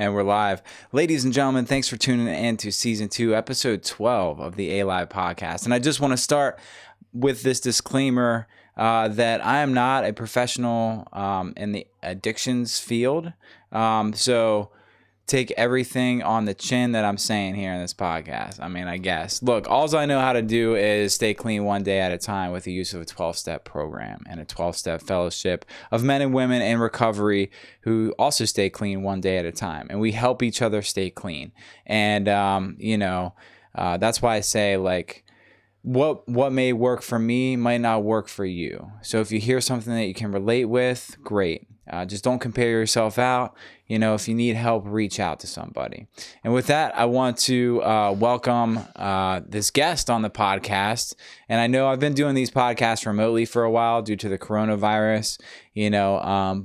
And we're live. Ladies and gentlemen, thanks for tuning in to Season 2, Episode 12 of the A.live podcast. And I just want to start with this disclaimer that I am not a professional in the addictions field. So take everything on the chin that I'm saying here in this podcast. I mean, I guess. Look, all I know how to do is stay clean one day at a time with the use of a 12-step program and a 12-step fellowship of men and women in recovery who also stay clean one day at a time. And we help each other stay clean. And, that's why I say, like, what may work for me might not work for you. So if you hear something that you can relate with, great. Just don't compare yourself out. You know, if you need help, reach out to somebody. And with that, I want to welcome this guest on the podcast. And I know I've been doing these podcasts remotely for a while due to the coronavirus,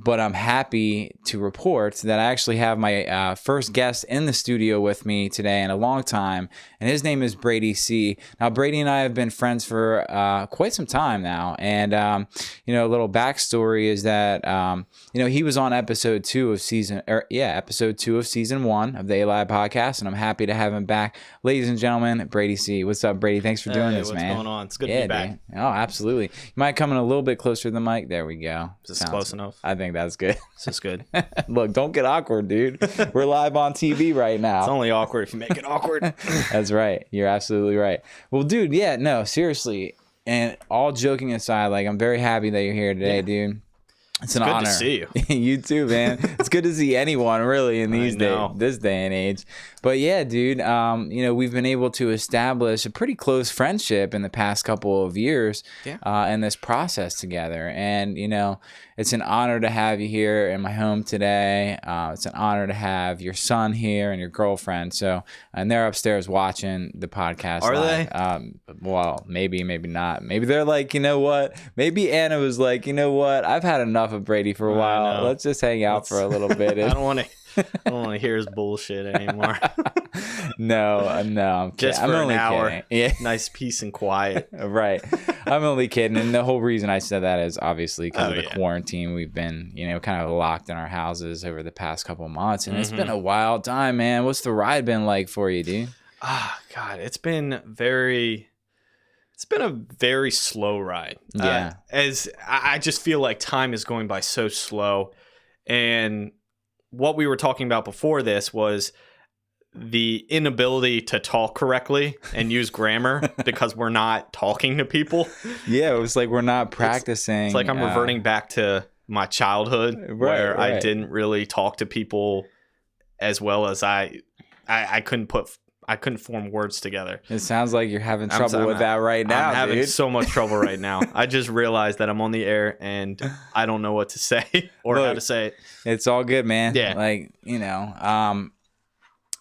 but I'm happy to report that I actually have my first guest in the studio with me today in a long time. And his name is Brady C. Now, Brady and I have been friends for quite some time now. And, a little backstory is that, he was on episode 2 of season 1 of the A.live podcast, and I'm happy to have him back. Ladies and gentlemen, Brady C. What's up, Brady? Thanks for doing this, man. What's going on? It's good to be back. Dude. Oh, absolutely. You might come in a little bit closer to the mic. There we go. Is this close enough? I think that's good. This is good. Look, don't get awkward, dude. We're live on TV right now. It's only awkward if you make it awkward. That's right. You're absolutely right. Well, dude, yeah, no, seriously. And all joking aside, like, I'm very happy that you're here today, dude. It's an honor. Good to see you. You too, man. It's good to see anyone really in these days, this day and age. But yeah, dude, we've been able to establish a pretty close friendship in the past couple of years in this process together. And, it's an honor to have you here in my home today. It's an honor to have your son here and your girlfriend. And they're upstairs watching the podcast. Are live. they? Well, maybe not. Maybe they're like, you know what? Maybe Anna was like, you know what? I've had enough of Brady for a while. Let's just hang out for a little bit. I don't want to hear his bullshit anymore. No, I'm kidding. Just for I'm an hour. Kidding. Yeah. Nice peace and quiet. Right. I'm only kidding. And the whole reason I said that is obviously because of the quarantine. We've been, kind of locked in our houses over the past couple of months. And it's been a wild time, man. What's the ride been like for you, dude? God, it's been a very slow ride. Yeah. As I just feel like time is going by so slow. And what we were talking about before this was the inability to talk correctly and use grammar because we're not talking to people. Yeah, it was like we're not practicing. It's like I'm reverting back to my childhood where I didn't really talk to people as well as I couldn't form words together. It sounds like you're having trouble with that right now, I'm having so much trouble right now. I just realized that I'm on the air and I don't know what to say or how to say it. It's all good, man. Yeah. Like,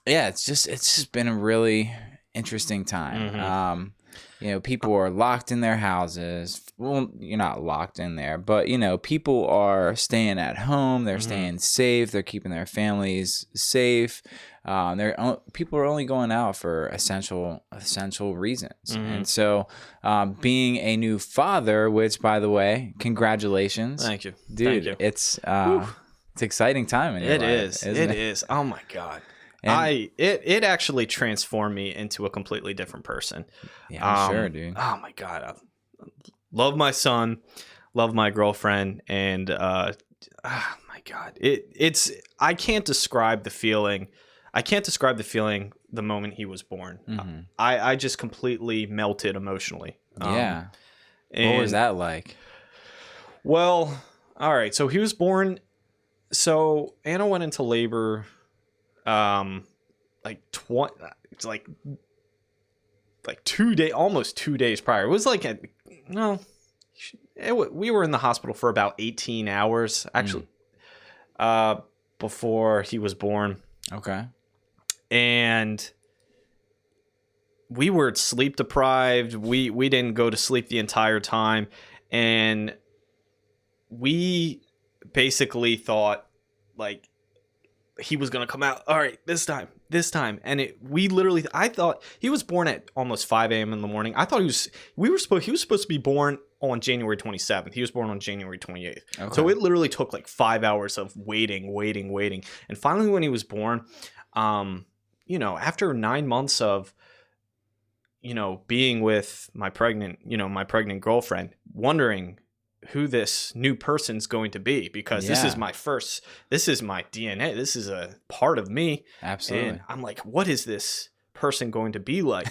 it's just been a really interesting time. People are locked in their houses. Well, you're not locked in there, but people are staying at home. They're staying safe. They're keeping their families safe. People are only going out for essential reasons. And so, being a new father, which, by the way, congratulations. Thank you, dude. Thank you. It's exciting time in your life. It is. Oh my God. And it actually transformed me into a completely different person. Yeah, I'm sure, dude. Oh my God. I love my son, love my girlfriend, and my God. I can't describe the feeling. The moment he was born. I just completely melted emotionally. Yeah. What was that like? Well, all right. So he was born. So Anna went into labor almost 2 days prior. It was like we were in the hospital for about 18 hours actually before he was born. Okay. And we were sleep deprived. We didn't go to sleep the entire time, and we basically thought like he was going to come out. All right, this time. And I thought he was born at almost 5 a.m. in the morning. I thought he was supposed to be born on January 27th. He was born on January 28th. Okay. So it literally took like 5 hours of waiting. And finally when he was born, after 9 months of, being with my pregnant girlfriend, wondering who this new person's going to be, because this is my DNA. This is a part of me. Absolutely. And I'm like, what is this person going to be like?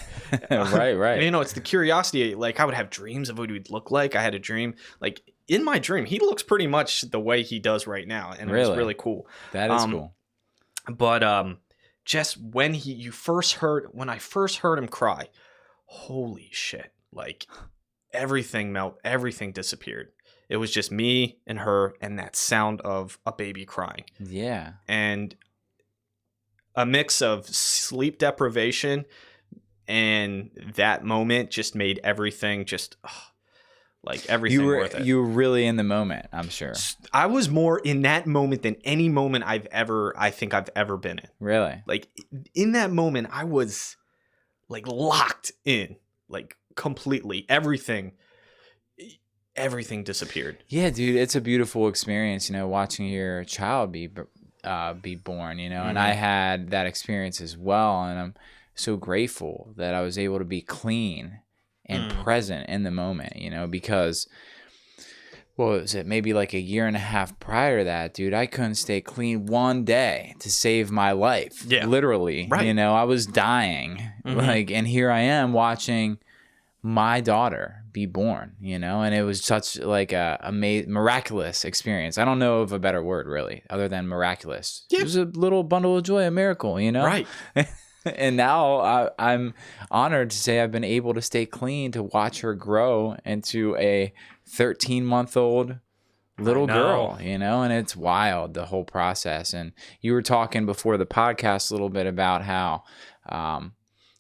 Right. And, it's the curiosity. Like, I would have dreams of what he would look like. I had a dream, like in my dream, he looks pretty much the way he does right now. And it was really cool. That is cool. But just when I first heard him cry, holy shit, like everything disappeared. It was just me and her and that sound of a baby crying. Yeah. And a mix of sleep deprivation and that moment just made everything just like everything worth it. You were really in the moment, I'm sure. I was more in that moment than any moment I think I've ever been in. Really? Like in that moment, I was like locked in, like completely. Everything disappeared. Yeah, dude, it's a beautiful experience, watching your child be born, and I had that experience as well, and I'm so grateful that I was able to be clean and present in the moment, because what was it, maybe like a year and a half prior to that, dude, I couldn't stay clean one day to save my life. Yeah. Literally. Right. I was dying. And here I am watching my daughter be born, and it was such like a miraculous experience. I don't know of a better word really other than miraculous. Yeah. It was a little bundle of joy, a miracle, Right. And now I'm honored to say I've been able to stay clean to watch her grow into a 13-month-old little girl, and it's wild, the whole process. And you were talking before the podcast a little bit about how,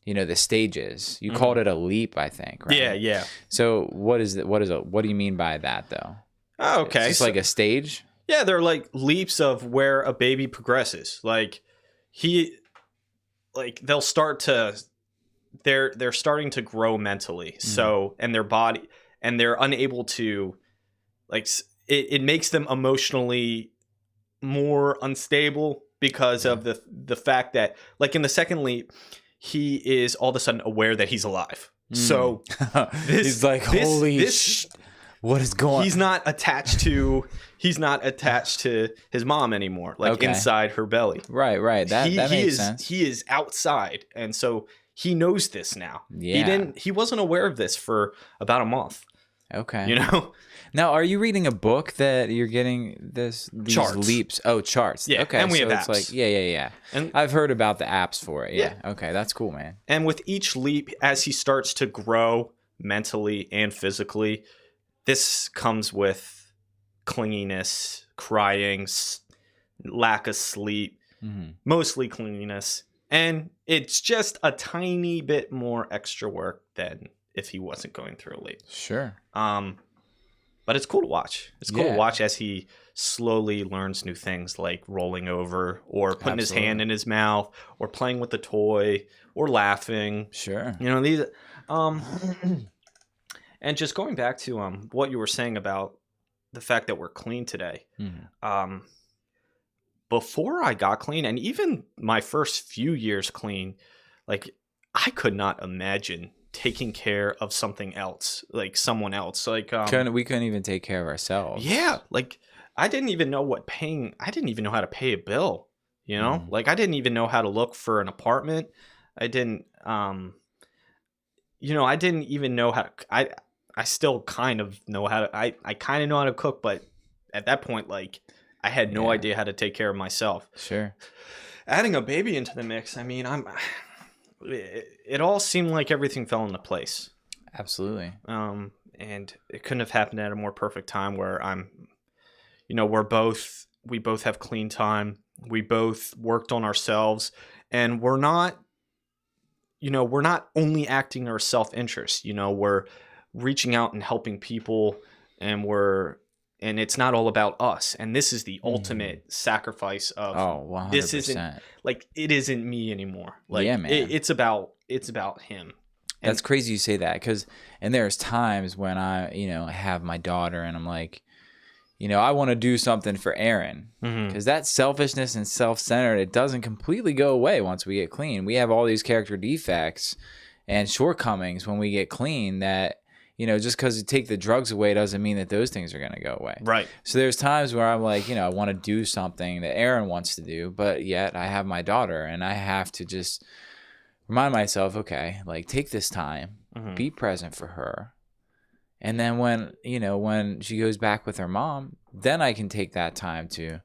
the stages. You called it a leap, I think, right? Yeah. So what do you mean by that, though? Oh, okay. It's like a stage? Yeah, they're like leaps of where a baby progresses. Like they'll start to, they're starting to grow mentally. So, and their body, and they're unable to, like, it makes them emotionally more unstable because of the fact that, like, in the second leap, he is all of a sudden aware that he's alive. So he's like, holy shit, what is going on? He's not attached to his mom anymore, like inside her belly. Right. That makes sense. He is outside, and so he knows this now. Yeah. He wasn't aware of this for about a month. Okay. Now, are you reading a book that you're getting these charts. Leaps? Oh, charts. Yeah. Okay. And we have it's apps. like, yeah. And I've heard about the apps for it. Yeah. Okay. That's cool, man. And with each leap, as he starts to grow mentally and physically, this comes with clinginess, crying, lack of sleep, mostly clinginess. And it's just a tiny bit more extra work than if he wasn't going through a leap. Sure. But it's cool to watch. It's cool to watch as he slowly learns new things, like rolling over or putting his hand in his mouth or playing with the toy or laughing. Sure. These and just going back to what you were saying about the fact that we're clean today. Before I got clean, and even my first few years clean, like, I could not imagine taking care of something else, like someone else. Like we couldn't even take care of ourselves. Yeah, like I didn't even know how to pay a bill, Like, I didn't even know how to look for an apartment. I didn't I didn't even know how to, I still kind of know how to, I kind of know how to cook, but at that point, like, I had no idea how to take care of myself. Sure. Adding a baby into the mix, I mean, it all seemed like everything fell into place. Absolutely. And it couldn't have happened at a more perfect time where we both have clean time. We both worked on ourselves, and we're not only acting our self-interest, we're reaching out and helping people, and it's not all about us. And this is the ultimate sacrifice of, 100%. This isn't, like, it isn't me anymore. Like, yeah, man. It's about him. That's crazy you say that, and there's times when I have my daughter and I'm like, I want to do something for Aaron, because that selfishness and self-centered, it doesn't completely go away once we get clean. We have all these character defects and shortcomings when we get clean that, just because you take the drugs away doesn't mean that those things are going to go away. Right. So there's times where I'm like, I want to do something that Aaron wants to do, but yet I have my daughter and I have to just remind myself, okay, like take this time, be present for her. And then when she goes back with her mom, then I can take that time to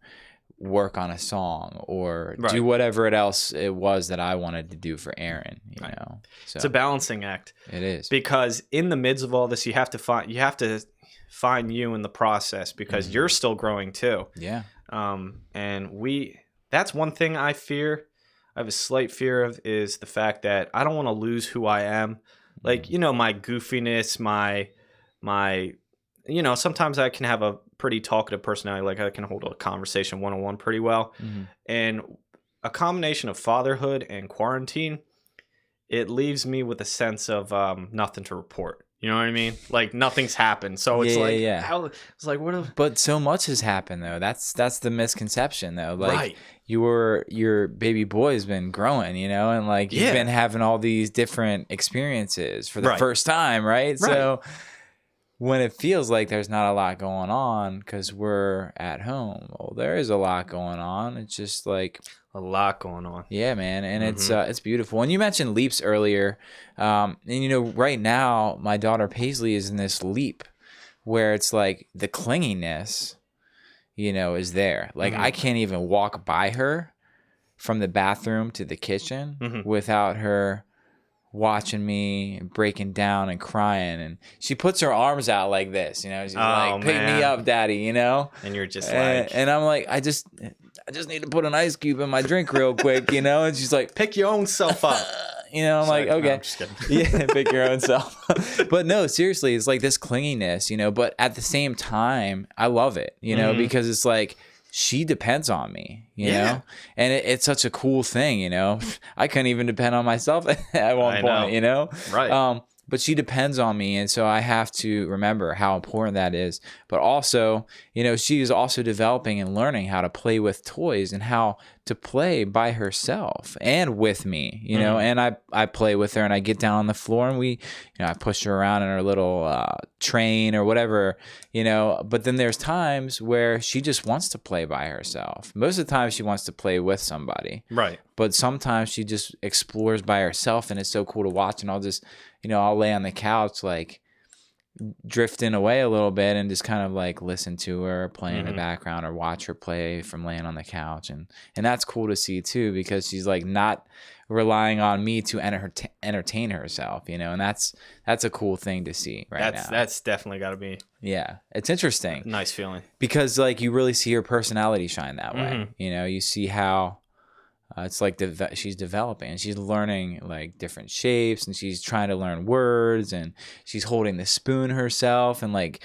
work on a song or do whatever else it was that I wanted to do for Aaron, So it's a balancing act. It is. Because in the midst of all this, you have to find you in the process, because you're still growing too. Yeah. And that's one thing I fear. I have a slight fear of, is the fact that I don't want to lose who I am. Like, my goofiness, my sometimes I can have a pretty talkative personality. Like I can hold a conversation one-on-one pretty well. And a combination of fatherhood and quarantine, it leaves me with a sense of nothing to report. You know what I mean? Like nothing's happened. So it's it's like, but so much has happened though. That's the misconception though. Like your baby boy has been growing, and like you've been having all these different experiences for the first time, right? So when it feels like there's not a lot going on because we're at home, well, there is a lot going on. It's just like a lot going on. Yeah, man, and it's beautiful. And you mentioned leaps earlier, and right now my daughter Paisley is in this leap where it's like the clinginess, is there. Like I can't even walk by her from the bathroom to the kitchen without her watching me, breaking down and crying, and she puts her arms out like this, she's like, pick me up, daddy, and you're just like, and I'm like, I just need to put an ice cube in my drink real quick, and she's like, pick your own self up. I'm like, okay, no, I'm just kidding. Yeah, pick your own self. But no, seriously, it's like this clinginess, but at the same time I love it, because it's like she depends on me, know, and it's such a cool thing, I couldn't even depend on myself at one point, right. But she depends on me, and so I have to remember how important that is. But also, she is also developing and learning how to play with toys and how to play by herself and with me, and I play with her and I get down on the floor and we, I push her around in her little train or whatever, but then there's times where she just wants to play by herself. Most of the time she wants to play with somebody. Right. But sometimes she just explores by herself and it's so cool to watch, and I'll just, I'll lay on the couch like drifting away a little bit and just kind of like listen to her play in the background or watch her play from laying on the couch, and that's cool to see too, because she's like not relying on me to entertain herself, and that's a cool thing to see now. That's definitely got to be it's interesting, nice feeling, because like you really see her personality shine that way. You see how it's like she's developing and she's learning like different shapes, and she's trying to learn words, and she's holding the spoon herself, and like,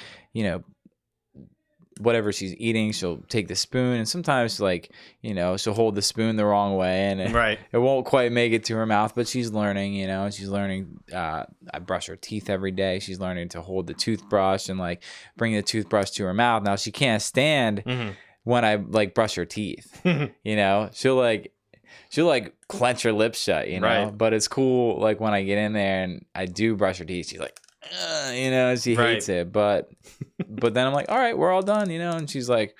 whatever she's eating, she'll take the spoon, and sometimes like, she'll hold the spoon the wrong way and it won't quite make it to her mouth, but she's learning, and she's learning. I brush her teeth every day. She's learning to hold the toothbrush and like bring the toothbrush to her mouth. Now she can't stand when I like brush her teeth, she'll like clench her lips shut, but it's cool. Like when I get in there and I do brush her teeth, she's like, she hates it. But then I'm like, all right, we're all done, and she's like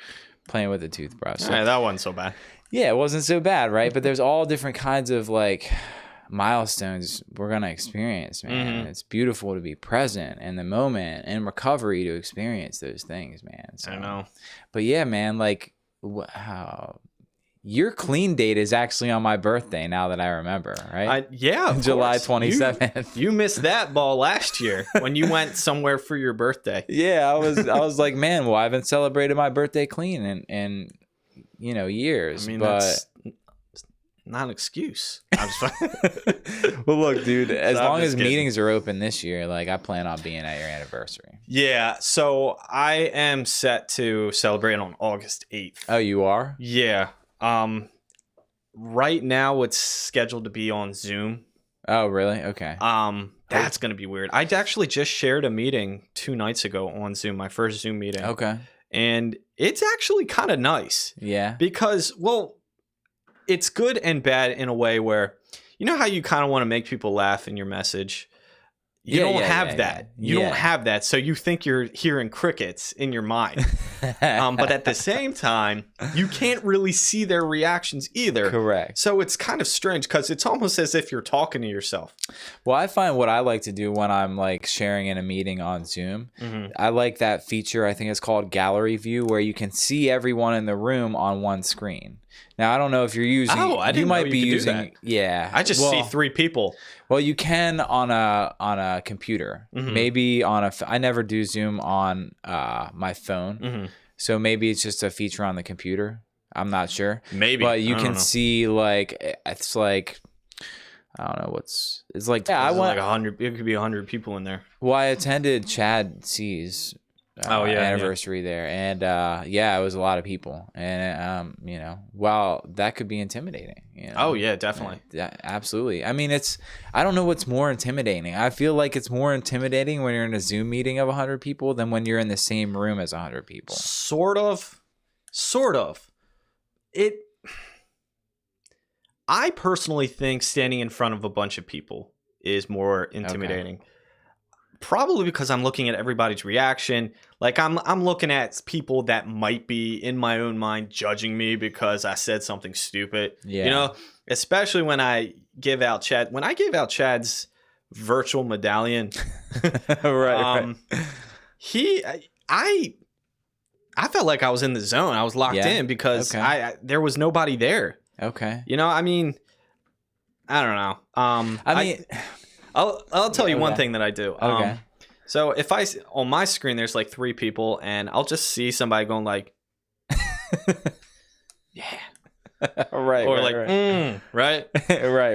playing with the toothbrush. So, that wasn't so bad. Yeah, it wasn't so bad, right? But there's all different kinds of like milestones we're going to experience, man. It's beautiful to be present in the moment and recovery to experience those things, man. So, I know. But yeah, man, like wow. Your clean date is actually on my birthday, now that I remember, right? July 27th. You missed that ball last year when you went somewhere for your birthday. Yeah, I was like, man, well, I haven't celebrated my birthday clean in years. I mean, but that's not an excuse. I'm just well, look, dude, as long as meetings are open this year, like I plan on being at your anniversary. Yeah, so I am set to celebrate on August 8th. Oh, you are? Yeah. Right now it's scheduled to be on Zoom. Oh, really? Okay. That's going to be weird. I actually just shared a meeting 2 nights ago on Zoom, my first Zoom meeting. Okay. And it's actually kind of nice. Yeah. Because, well, it's good and bad in a way where, you know how you kind of want to make people laugh in your message? You don't have that. You don't have that. So you think you're hearing crickets in your mind. But at the same time, you can't really see their reactions either. Correct. So it's kind of strange because it's almost as if you're talking to yourself. Well, I find what I like to do when I'm like sharing in a meeting on Zoom, I like that feature. I think it's called gallery view, where you can see everyone in the room on one screen. Now, I don't know if you're using. Oh, I didn't you might know be you could using. do that. Yeah, I just see 3 people. Well, you can on a computer. Maybe on a. I never do Zoom on my phone, so maybe it's just a feature on the computer. I'm not sure. Maybe, but you can see like it's like. I don't know it's like. Yeah, I want like 100. It could be 100 people in there. Well, I attended Chad C's anniversary there, and yeah, it was a lot of people, and you know, well, that could be intimidating. You know? Oh yeah, definitely. Yeah, absolutely. I mean, I don't know what's more intimidating. I feel like it's more intimidating when you're in a Zoom meeting of 100 people than when you're in the same room as 100 people. Sort of. I personally think standing in front of a bunch of people is more intimidating. Okay. Probably because I'm looking at everybody's reaction. Like I'm looking at people that might be in my own mind judging me because I said something stupid. Yeah. You know, especially when I give out Chad's virtual medallion. right. I felt like I was in the zone. I was locked in because there was nobody there. Okay. You know, I mean, I don't know. I'll tell you one thing that I do. Okay. So if on my screen there's like 3 people, and I'll just see somebody going like, yeah, right, or right, like, right. Right,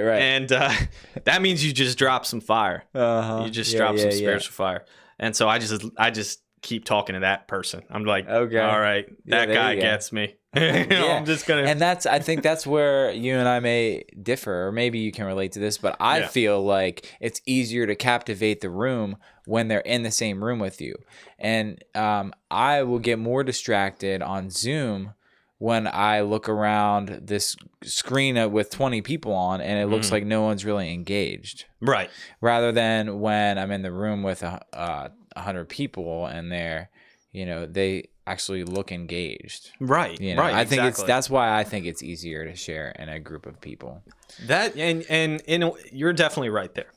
right, and that means you just drop some fire. You just drop some spiritual fire, and so I just keep talking to that person. I'm like, okay, all right, that guy gets me. I'm just gonna. And I think that's where you and I may differ, or maybe you can relate to this. But I feel like it's easier to captivate the room when they're in the same room with you, and I will get more distracted on Zoom when I look around this screen with 20 people on, and it looks like no one's really engaged. Right. Rather than when I'm in the room with 100 people, and they actually look engaged. Right. You know, right. I think that's why I think it's easier to share in a group of people. That and you're definitely right there.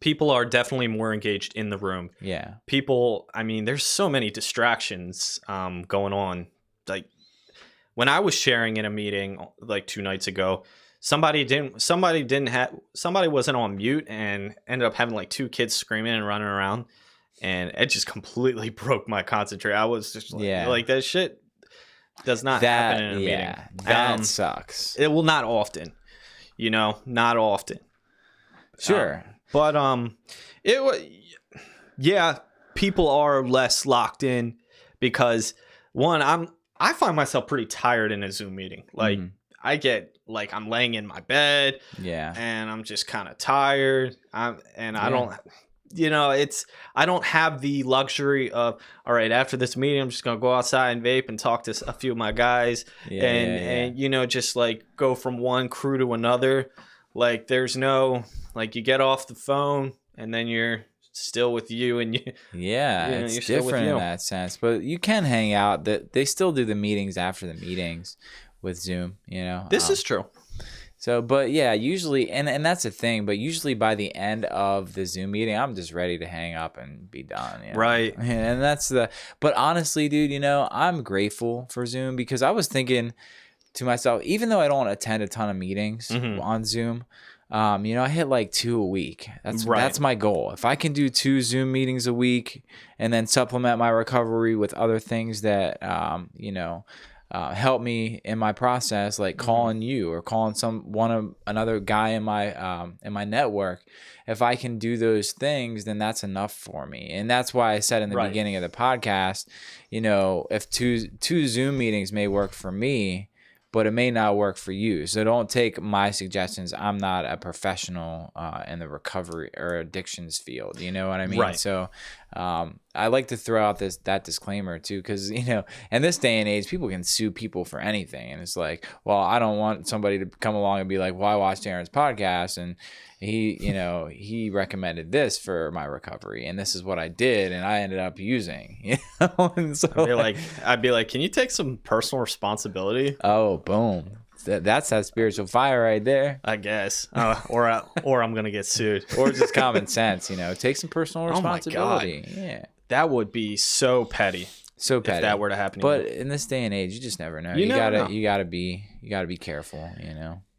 People are definitely more engaged in the room. Yeah. People, I mean, there's so many distractions going on. Like when I was sharing in a meeting like 2 nights ago, somebody wasn't on mute and ended up having like 2 kids screaming and running around. And it just completely broke my concentration. I was just like that shit does not happen in a meeting. That sucks. It will not often, not often. Sure. But people are less locked in because I find myself pretty tired in a Zoom meeting. Like I get like I'm laying in my bed, and I'm just kind of tired. I don't have the luxury of, all right, after this meeting, I'm just going to go outside and vape and talk to a few of my guys and just like go from one crew to another. Like there's no, like you get off the phone and then you're still with you and you. Yeah, it's different in that sense, but you can hang out. They still do the meetings after the meetings with Zoom, This is true. So, but yeah, usually, and that's the thing, but usually by the end of the Zoom meeting, I'm just ready to hang up and be done. Right. And but honestly, dude, I'm grateful for Zoom because I was thinking to myself, even though I don't attend a ton of meetings on Zoom, I hit like 2 a week. That's my goal. If I can do 2 Zoom meetings a week and then supplement my recovery with other things that, help me in my process, like calling you or calling another guy in my network. If I can do those things, then that's enough for me. And that's why I said in the beginning of the podcast, if two Zoom meetings may work for me, but it may not work for you. So don't take my suggestions. I'm not a professional in the recovery or addictions field. You know what I mean? Right. So I like to throw out that disclaimer too, because in this day and age, people can sue people for anything, and it's like, well, I don't want somebody to come along and be like, well, I watched Aaron's podcast and he recommended this for my recovery, and this is what I did, and I ended up using. And so, I'd be like, can you take some personal responsibility? Oh, boom. That's that spiritual fire right there. I guess. Or I'm gonna get sued. Or just common sense, take some personal responsibility. Oh my God. Yeah. That would be so petty. So petty. If that were to happen. But in this day and age, you just never know. You gotta be careful,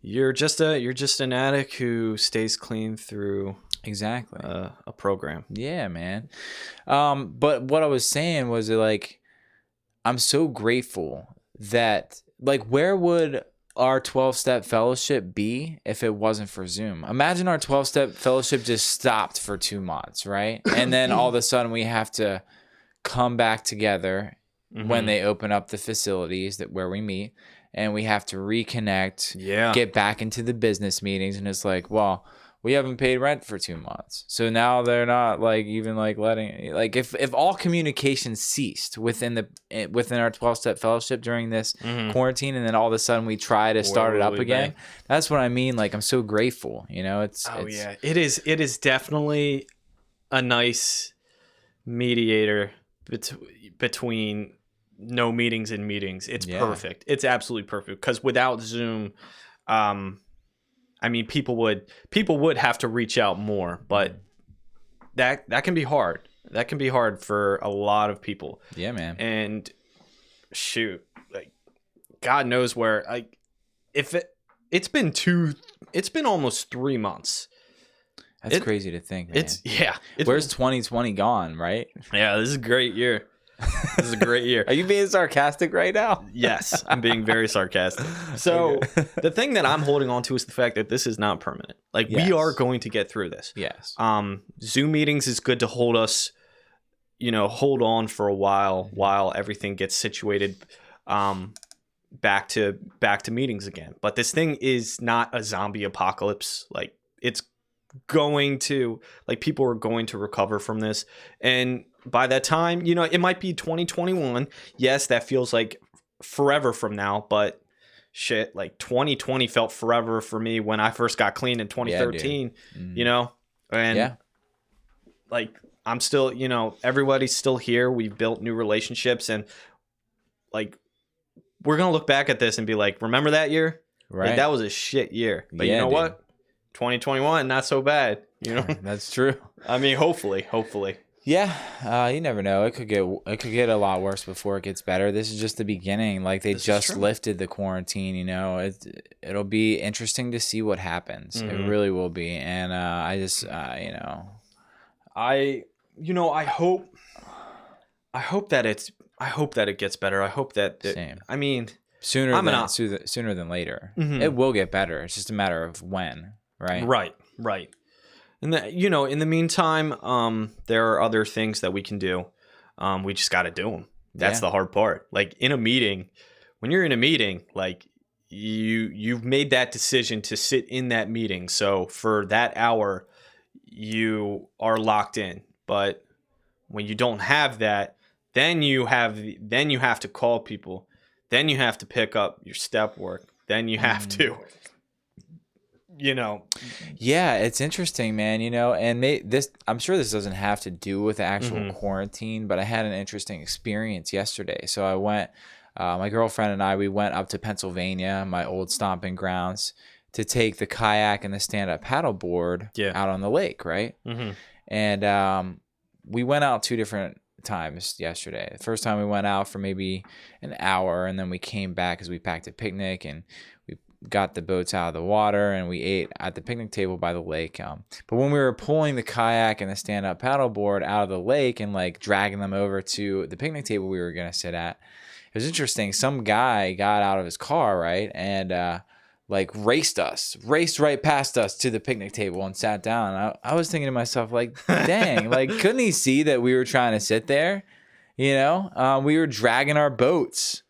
You're just an addict who stays clean through exactly a program. Yeah, man. But what I was saying was that, I'm so grateful that where would our 12-step fellowship be if it wasn't for Zoom? Imagine our 12-step fellowship just stopped for 2 months, right? And then all of a sudden we have to come back together when they open up the facilities where we meet, and we have to reconnect, get back into the business meetings, and it's like, well, we haven't paid rent for 2 months. So now they're not even letting, if all communication ceased within our 12-step fellowship during this quarantine, and then all of a sudden we try to start it up again. That's what I mean. I'm so grateful, it's it is definitely a nice mediator between no meetings and meetings. It's perfect. It's absolutely perfect, because without Zoom, people would have to reach out more, but that can be hard. That can be hard for a lot of people. Yeah, man. And shoot, God knows where. It's been almost 3 months. That's crazy to think, man. Where's 2020 gone, right? Yeah, this is a great year. This is a great year. Are you being sarcastic right now? Yes, I'm being very sarcastic. So the thing that I'm holding on to is the fact that this is not permanent. We are going to get through this. Yes. Zoom meetings is good to hold us, hold on for a while everything gets situated back to meetings again. But this thing is not a zombie apocalypse. It's going to, people are going to recover from this, and by that time, it might be 2021. Yes, that feels like forever from now, but shit, 2020 felt forever for me when I first got clean in 2013. And I'm still, everybody's still here. We've built new relationships, and we're gonna look back at this and be like, remember that year? Right. That was a shit year, but you know what? 2021, not so bad. That's true. Hopefully. Yeah, you never know. It could get a lot worse before it gets better. This is just the beginning. They just lifted the quarantine. It'll be interesting to see what happens. It really will be. And I just I hope that it gets better. I hope that same. Sooner than later. It will get better. It's just a matter of when, right? Right. And in the meantime, there are other things that we can do. We just got to do them. That's the hard part. In a meeting, when you're in a meeting, you've made that decision to sit in that meeting. So for that hour, you are locked in. But when you don't have that, then you have to call people. Then you have to pick up your step work. Then you have to. Yeah, it's interesting, man. And I'm sure this doesn't have to do with the actual quarantine, but I had an interesting experience yesterday. So I went, my girlfriend and we went up to Pennsylvania, my old stomping grounds, to take the kayak and the stand-up paddleboard out on the lake, right? And we went out 2 different times yesterday. The first time we went out for maybe an hour, and then we came back because we packed a picnic and we got the boats out of the water and we ate at the picnic table by the lake. But when we were pulling the kayak and the stand-up paddleboard out of the lake and dragging them over to the picnic table we were gonna sit at, it was interesting. Some guy got out of his car, right, and raced right past us to the picnic table and sat down. I was thinking to myself, dang, couldn't he see that we were trying to sit there? We were dragging our boats.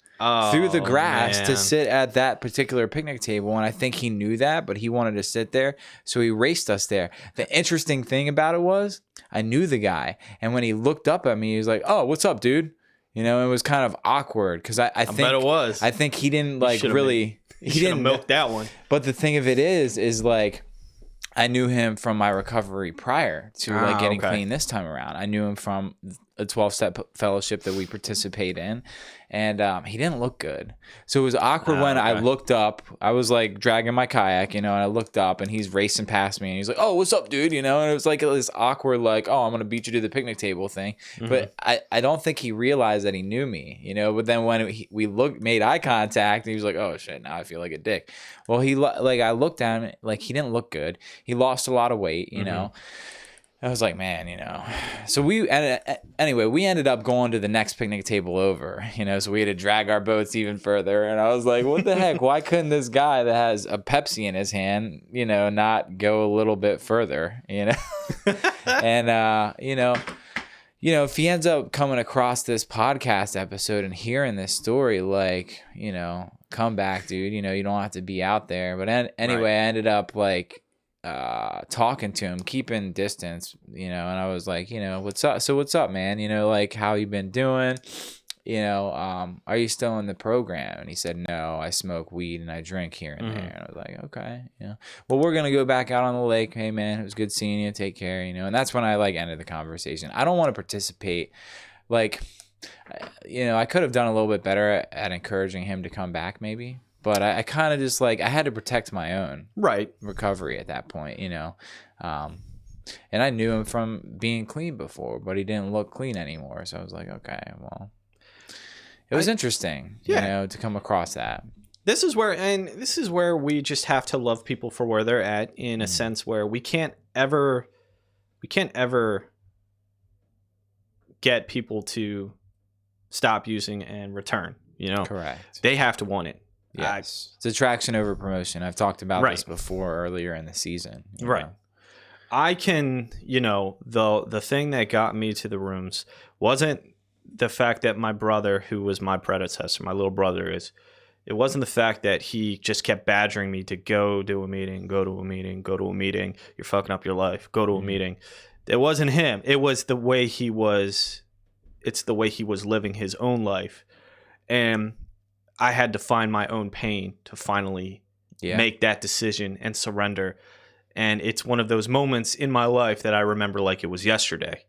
through the grass man. to sit at that particular picnic table. And I think he knew that, but he wanted to sit there. So he raced us there. The interesting thing about it was I knew the guy. And when he looked up at me, he was like, "Oh, what's up, dude?" You know, it was kind of awkward because I think bet it was. I think he didn't like really. He didn't milk that one. But the thing of it is like, I knew him from my recovery prior to like getting clean this time around. I knew him from a 12-step fellowship that we participate in, and he didn't look good. So it was awkward when I looked up. I was like dragging my kayak, and I looked up, and he's racing past me, and he's like, "Oh, what's up, dude?" And it was like this awkward, like, "Oh, I'm gonna beat you to the picnic table" thing. Mm-hmm. But I don't think he realized that he knew me, But then when we made eye contact, and he was like, "Oh shit, now I feel like a dick." Well, I looked down, like he didn't look good. He lost a lot of weight, I was like, man, So we ended up going to the next picnic table over, So we had to drag our boats even further, and I was like, what the heck? Why couldn't this guy that has a Pepsi in his hand, not go a little bit further, And if he ends up coming across this podcast episode and hearing this story, like, come back, dude. You don't have to be out there. But anyway, I ended up like talking to him, keeping distance, and I was like, what's up? So what's up, man? Like, how you been doing? Are you still in the program? And he said, no, I smoke weed and I drink here and there. And I was like, okay, well, we're going to go back out on the lake. Hey man, it was good seeing you. Take care. And that's when I like ended the conversation. I don't want to participate. Like, I could have done a little bit better at encouraging him to come back maybe, but I kind of just like, I had to protect my own recovery at that point, and I knew him from being clean before, but he didn't look clean anymore. So I was like, okay, well, it was interesting, to come across that. This is where we just have to love people for where they're at, in a sense where we can't ever get people to stop using and return, Correct. They have to want it. Yes. It's attraction over promotion. I've talked about this before earlier in the season. Right. I can, the thing that got me to the rooms wasn't the fact that my brother, who was my predecessor, my little brother it wasn't the fact that he just kept badgering me to go to a meeting, go to a meeting, go to a meeting. You're fucking up your life. Go to a meeting. It wasn't him. It was the way he was. It's the way he was living his own life. And I had to find my own pain to finally make that decision and surrender. And it's one of those moments in my life that I remember like it was yesterday.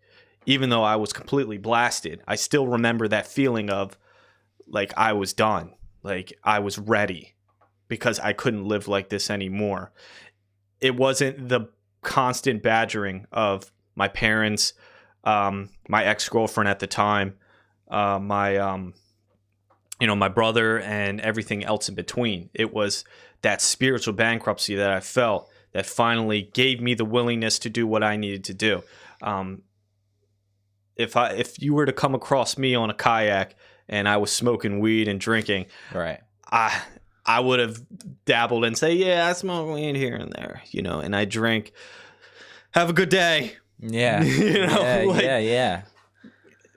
Even though I was completely blasted, I still remember that feeling of like I was done. Like I was ready because I couldn't live like this anymore. It wasn't the constant badgering of my parents, my ex-girlfriend at the time, my brother, and everything else in between. It was that spiritual bankruptcy that I felt that finally gave me the willingness to do what I needed to do. If you were to come across me on a kayak and I was smoking weed and drinking, I would have dabbled and say, yeah, I smoke weed here and there, and I drink. Have a good day. Yeah. Yeah.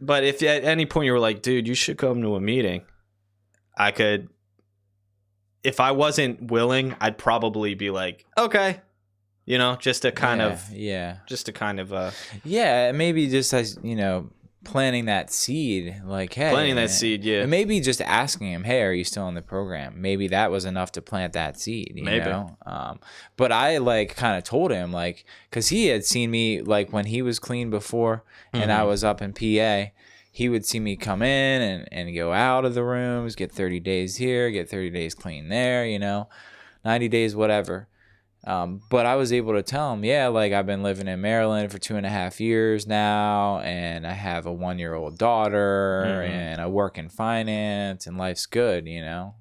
But if at any point you were like, dude, you should come to a meeting, I could. If I wasn't willing, I'd probably be like, okay, just to kind of, maybe just as planting that seed, like, hey, and maybe just asking him, hey, are you still in the program? Maybe that was enough to plant that seed, you know. But I like kind of told him, like, because he had seen me like when he was clean before, and I was up in PA. He would see me come in and go out of the rooms, get 30 days here, get 30 days clean there, 90 days, whatever. But I was able to tell him, like I've been living in Maryland for 2.5 years now, and I have a 1-year-old daughter, and I work in finance, and life's good,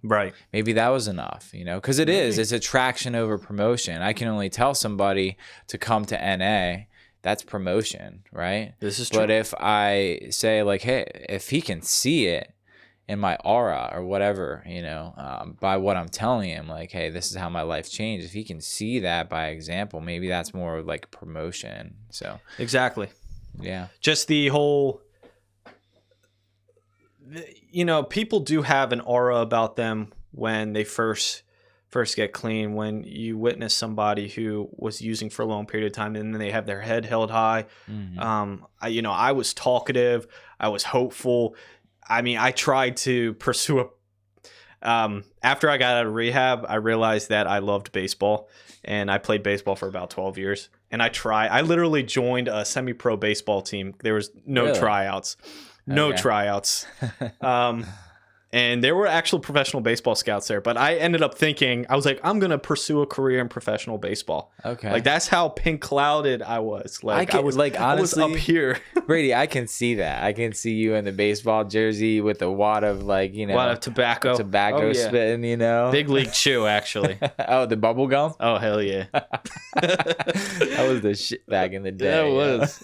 Right. Maybe that was enough, because it's attraction over promotion. I can only tell somebody to come to NA. That's promotion, right? This is true. But if I say like, hey, if he can see it in my aura or whatever, by what I'm telling him, like, hey, this is how my life changed. If he can see that by example, maybe that's more like promotion. So exactly. Yeah. Just the whole people do have an aura about them when they first get clean. When you witness somebody who was using for a long period of time and then they have their head held high. I was talkative. I was hopeful. I mean, I tried to pursue after I got out of rehab, I realized that I loved baseball, and I played baseball for about 12 years. And I literally joined a semi-pro baseball team. There was no tryouts. No tryouts. And there were actual professional baseball scouts there. But I ended up thinking, I was like, I'm going to pursue a career in professional baseball. Okay. Like, that's how pink clouded I was. Like, I was honestly up here. Brady, I can see that. I can see you in the baseball jersey with a wad of, wad of tobacco. Spitting, Big League Chew, actually. Oh, the bubble gum? Oh, hell yeah. That was the shit back in the day. That was.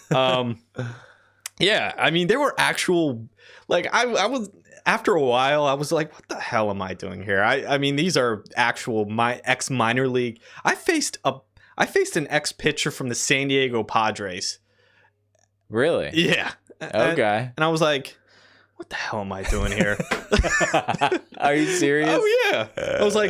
Yeah, I mean, there were actual, I was, after a while, I was like, what the hell am I doing here? I mean, these are actual ex minor league. I faced an ex pitcher from the San Diego Padres. Really? Yeah. Okay. And I was like, what the hell am I doing here? Are you serious? Oh, yeah. I was like,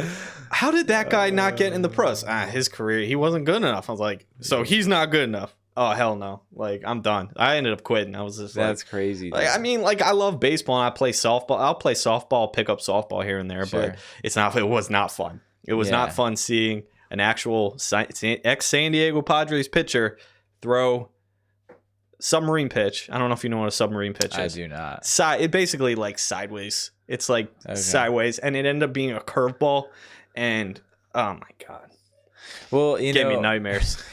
how did that guy not get in the pros? His career, he wasn't good enough. I was like, so he's not good enough. Oh, hell no. I'm done. I ended up quitting. I was just that's crazy. I mean, I love baseball and I play softball. I'll play softball, pick up softball here and there, but it was not fun. It was not fun seeing an actual ex-San Diego Padres pitcher throw submarine pitch. I don't know if you know what a submarine pitch is. I do not. It basically sideways. It's sideways, and it ended up being a curveball, and oh my God. Well, gave me nightmares.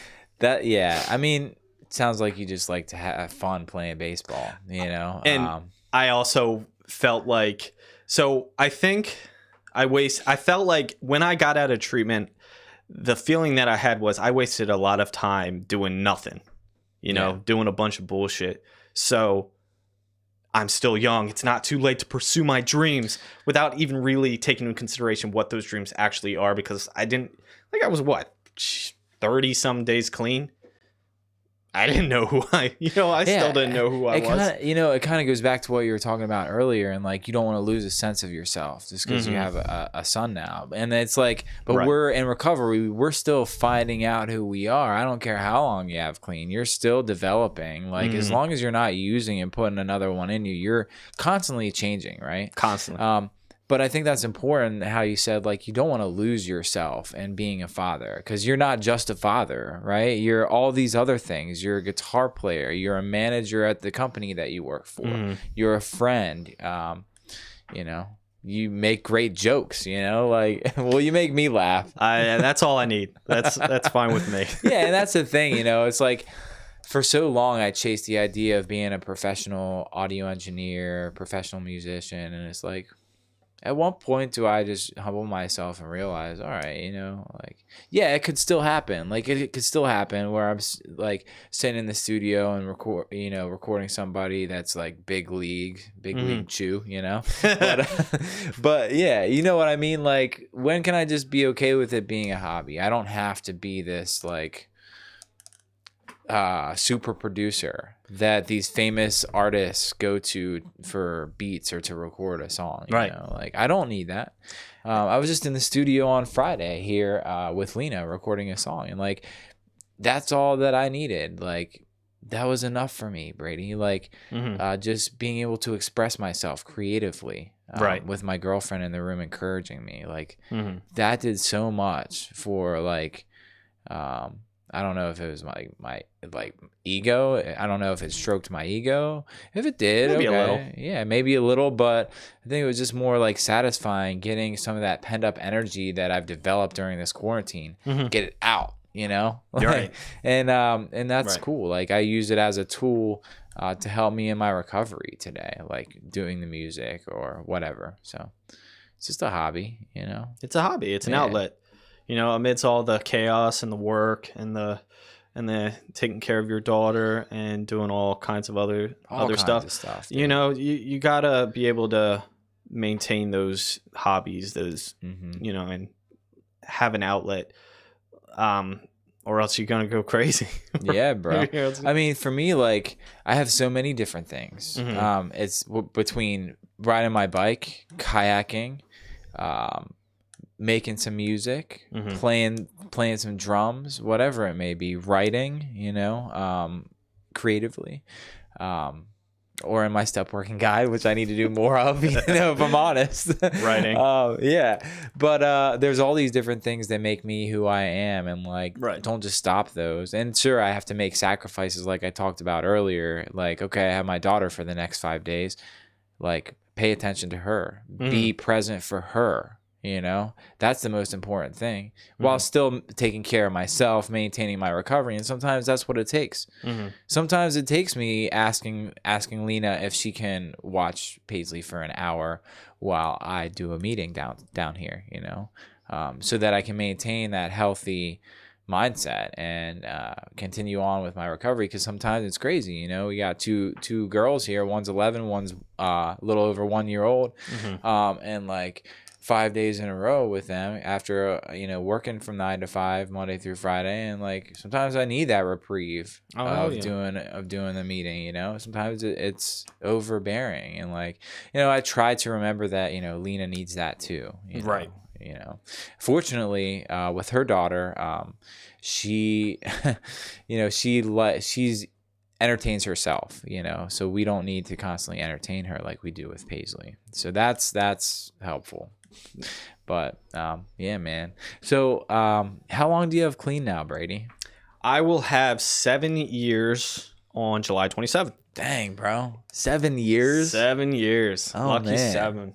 I mean, it sounds like you just like to have fun playing baseball, And I also felt like, I felt like when I got out of treatment, the feeling that I had was I wasted a lot of time doing nothing, doing a bunch of bullshit. So I'm still young. It's not too late to pursue my dreams without even really taking into consideration what those dreams actually are, because I was what? 30 some days clean. I didn't know who still didn't know who I was. It kind of goes back to what you were talking about earlier, and you don't want to lose a sense of yourself just because you have a son now. And it's we're in recovery. We're still finding out who we are. I don't care how long you have clean. You're still developing. As long as you're not using and putting another one in you, you're constantly changing, right? Constantly. But I think that's important how you said, you don't want to lose yourself in being a father, because you're not just a father, right? You're all these other things. You're a guitar player. You're a manager at the company that you work for. You're a friend. You make great jokes, well, you make me laugh. That's all I need. That's fine with me. Yeah, and that's the thing, it's for so long I chased the idea of being a professional audio engineer, professional musician, and it's at what point do I just humble myself and realize, all right, it could still happen. It could still happen where I'm sitting in the studio and recording somebody that's big league chew, but yeah, you know what I mean? When can I just be okay with it being a hobby? I don't have to be this super producer that these famous artists go to for beats or to record a song. I don't need that. I was just in the studio on Friday here with Lena recording a song, and that's all that I needed. That was enough for me, Brady. Just being able to express myself creatively, with my girlfriend in the room encouraging me. That did so much for I don't know if it was my ego. I don't know if it stroked my ego. If it did, maybe okay. a little. Yeah, maybe a little, but I think it was just more satisfying getting some of that pent up energy that I've developed during this quarantine, get it out, Right. And that's cool. I use it as a tool to help me in my recovery today, doing the music or whatever. So it's just a hobby, It's a hobby. It's an outlet. Amidst all the chaos and the work and the taking care of your daughter and doing all kinds of other stuff. You gotta be able to maintain those hobbies, and have an outlet, or else you're gonna go crazy. Yeah, bro. I mean, for me, I have so many different things. It's between riding my bike, kayaking, making some music, playing some drums, whatever it may be, writing, creatively, or in my step working guide, which I need to do more of, if I'm honest. Writing. Yeah. But there's all these different things that make me who I am, and don't just stop those. And sure, I have to make sacrifices like I talked about earlier. Like, okay, I have my daughter for the next 5 days. Like, pay attention to her, be present for her. That's the most important thing, while still taking care of myself, maintaining my recovery. And sometimes that's what it takes. Sometimes it takes me asking Lena if she can watch Paisley for an hour while I do a meeting down here, so that I can maintain that healthy mindset and continue on with my recovery, because sometimes it's crazy. We got two girls here, one's 11, one's a little over 1 year old, and 5 days in a row with them after working from 9 to 5 Monday through Friday, and sometimes I need that reprieve doing the meeting. Sometimes it's overbearing, and I try to remember that Lena needs that too. Right. Fortunately, with her daughter, she she's entertains herself, so we don't need to constantly entertain her like we do with Paisley. So that's helpful. But yeah, man. So how long do you have clean now, Brady? I will have 7 years on July 27th. Dang, bro. 7 years? 7 years. Oh, Lucky man.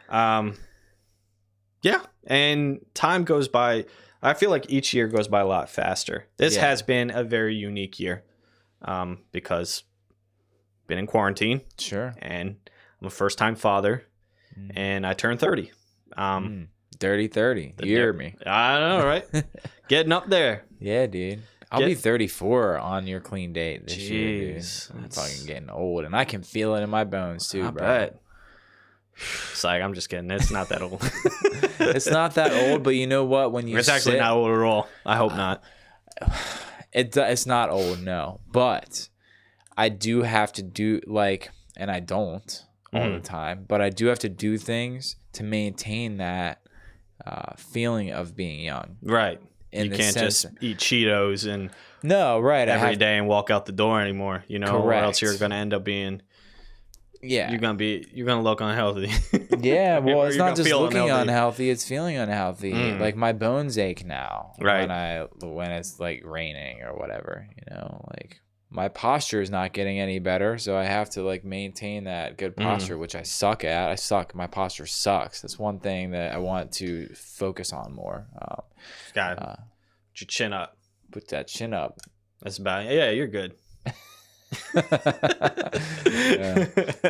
7. Yeah, and time goes by. I feel like each year goes by a lot faster. This has been a very unique year, because been in quarantine. Sure. And I'm a first-time father, and I turned 30. Dirty 30. You hear me? I know, right? Getting up there. Yeah, dude. I'll be 34 on your clean date this year, dude. I'm that's- fucking getting old, and I can feel it in my bones too, I bro. bet. It's I'm just kidding. It's not that old. It's not that old, but you know what? When you It's actually not old at all. I hope not. It's not old, no. But I do have to do and I don't all the time, but I do have to do things to maintain that feeling of being young. Right. In you the can't sense just eat Cheetos and no, right. every day and walk out the door anymore, or Correct. else you're going to end up being Yeah. you're gonna look unhealthy. Yeah, well, Or it's you're not gonna just feel looking unhealthy; it's feeling unhealthy. Like my bones ache now Right. when it's raining or whatever. My posture is not getting any better, so I have to maintain that good posture, which I suck at. I suck. My posture sucks. That's one thing that I want to focus on more. Got put your chin up. Put that chin up. That's about it. Yeah, you're good. Yeah.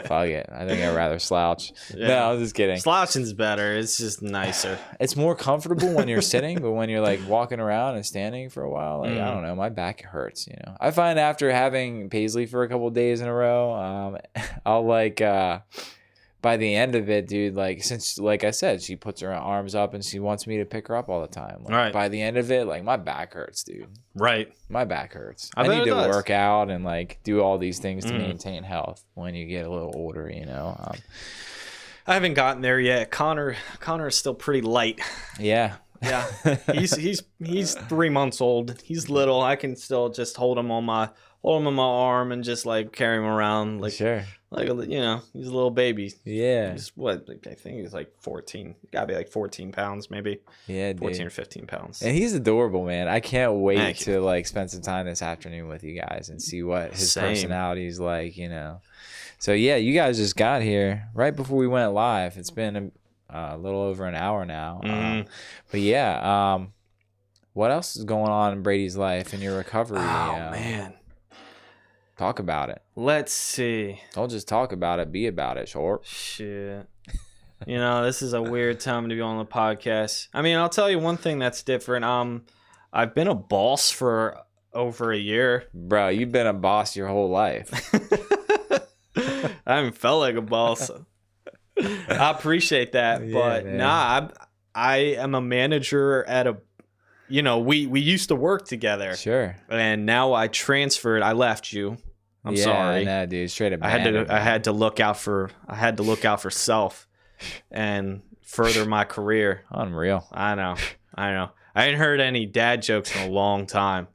Fuck it. I think I'd rather slouch. Yeah. No, I'm just kidding. Slouching's better. It's just nicer. It's more comfortable when you're sitting, but when you're walking around and standing for a while, I don't know, my back hurts. I find after having Paisley for a couple of days in a row, I'll by the end of it, dude, since I said, she puts her arms up and she wants me to pick her up all the time. Right. By the end of it, my back hurts, dude. Right. My back hurts. I I bet need it to does. work out and do all these things to maintain health when you get a little older. I haven't gotten there yet. Connor is still pretty light. Yeah. Yeah. He's 3 months old. He's little. I can still just hold him on my arm and just carry him around Sure. he's a little baby. Yeah. He's what? I think he's 14. Gotta be 14 pounds, maybe. Yeah, dude. 14 or 15 pounds. And he's adorable, man. I can't wait Thank to spend some time this afternoon with you guys and see what his Same. personality is like. So yeah, you guys just got here right before we went live. It's been a little over an hour now. But yeah, what else is going on in Brady's life and your recovery? Oh man. Talk about it. Let's see. Don't just talk about it. Be about it, short. Shit. This is a weird time to be on the podcast. I mean, I'll tell you one thing that's different. I've been a boss for over a year. Bro, you've been a boss your whole life. I haven't felt like a boss. I appreciate that, Yeah, but man. nah, I am a manager at a. We used to work together, Sure. and now I transferred. I left you. I'm sorry. No, dude, straight up. I had to look out for self and further my career. Unreal. I know. I ain't heard any dad jokes in a long time.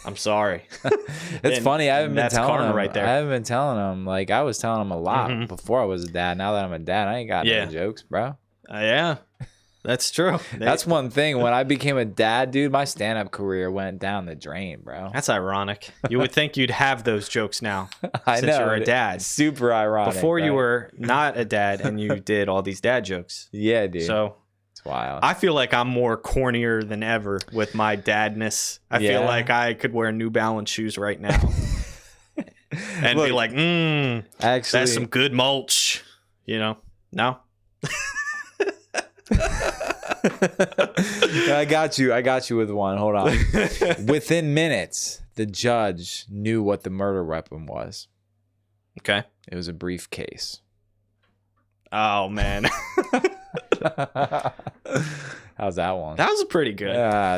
I'm sorry. It's funny. I haven't been telling him. right there. I haven't been telling him. Like, I was telling him a lot before I was a dad. Now that I'm a dad, I ain't got no jokes, bro. Yeah, that's true. That's one thing. When I became a dad, dude, my stand-up career went down the drain, bro. That's ironic. You would think you'd have those jokes now. I since know. you're a dad. Super ironic. Before you right? were not a dad and you did all these dad jokes. Yeah, dude. So it's wild. I feel like I'm more cornier than ever with my dadness. I feel like I could wear New Balance shoes right now and be like, actually, that's some good mulch. You know? No? I got you with one. Hold on. Within minutes, the judge knew what the murder weapon was. Okay. It was a briefcase. Oh, man. How's that one? That was pretty good.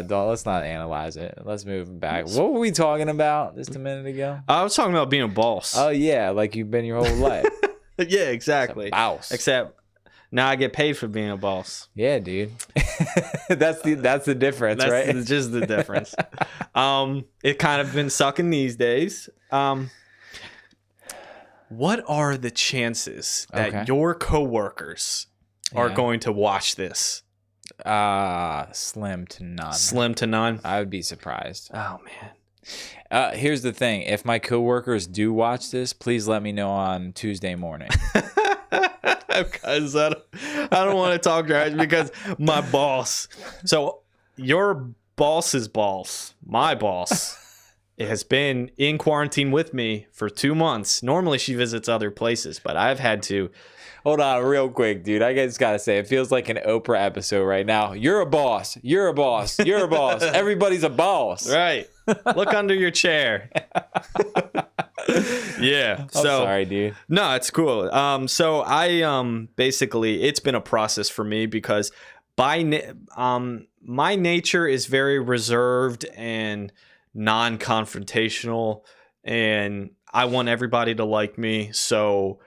Let's not analyze it. Let's move back. What were we talking about just a minute ago? I was talking about being a boss. Oh, yeah. Like you've been your whole life. Yeah, exactly. Boss. Except now I get paid for being a boss. Yeah, dude. That's the difference, right? That's just the difference. It kind of been sucking these days. What are the chances that your coworkers are going to watch this? Slim to none. Slim to none? I would be surprised. Oh, man. Here's the thing. If my coworkers do watch this, please let me know on Tuesday morning. Because I don't want to talk trash because my boss. So your boss's boss, my boss, has been in quarantine with me for 2 months. Normally she visits other places, but I've had to. Hold on real quick, dude. I just got to say, it feels like an Oprah episode right now. You're a boss. You're a boss. You're a boss. Everybody's a boss. Right. Look under your chair. Yeah. I'm sorry, dude. No, it's cool. So I basically, it's been a process for me because my nature is very reserved and non-confrontational, and I want everybody to like me. So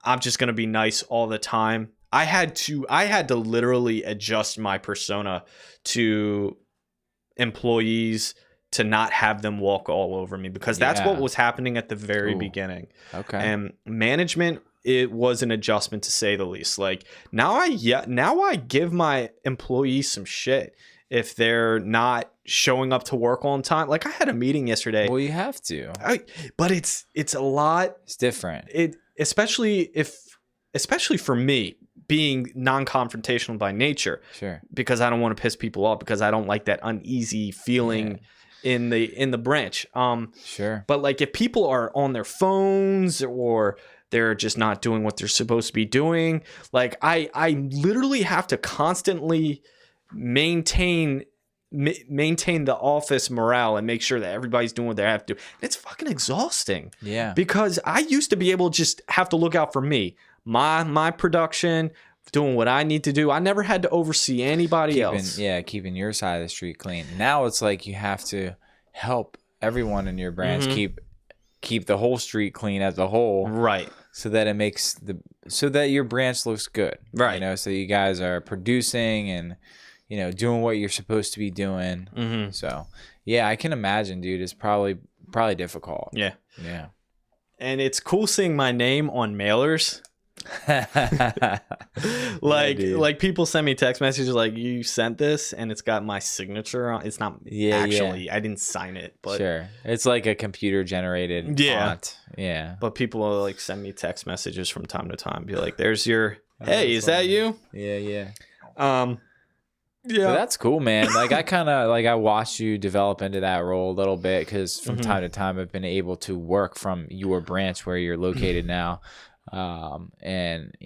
I'm just going to be nice all the time. I had to literally adjust my persona to employees to not have them walk all over me because that's what was happening at the very beginning. Okay. And management, it was an adjustment to say the least. Like now I give my employees some shit if they're not showing up to work on time. Like I had a meeting yesterday. Well, you have to. But it's a lot. It's different. Especially for me being non-confrontational by nature. Sure. Because I don't want to piss people off because I don't like that uneasy feeling in the branch. Sure. But like if people are on their phones or they're just not doing what they're supposed to be doing, like I literally have to constantly maintain the office morale and make sure that everybody's doing what they have to do. It's fucking exhausting. Yeah. Because I used to be able to just have to look out for me, my production, doing what I need to do. I never had to oversee anybody else. Yeah, keeping your side of the street clean. Now it's like you have to help everyone in your branch keep the whole street clean as a whole. Right. So that it makes so that your branch looks good. Right. You know, so you guys are producing and doing what you're supposed to be doing. Mm-hmm. So, yeah, I can imagine, dude. It's probably difficult. Yeah. Yeah. And it's cool seeing my name on mailers. like people send me text messages like, you sent this and it's got my signature on. It's not actually. I didn't sign it, but sure, it's like a computer generated font. Yeah. But people will like send me text messages from time to time, be like, "There's your hey, is that you?" Yeah. Yeah, but that's cool, man. Like I watched you develop into that role a little bit because from time to time I've been able to work from your branch where you're located now, and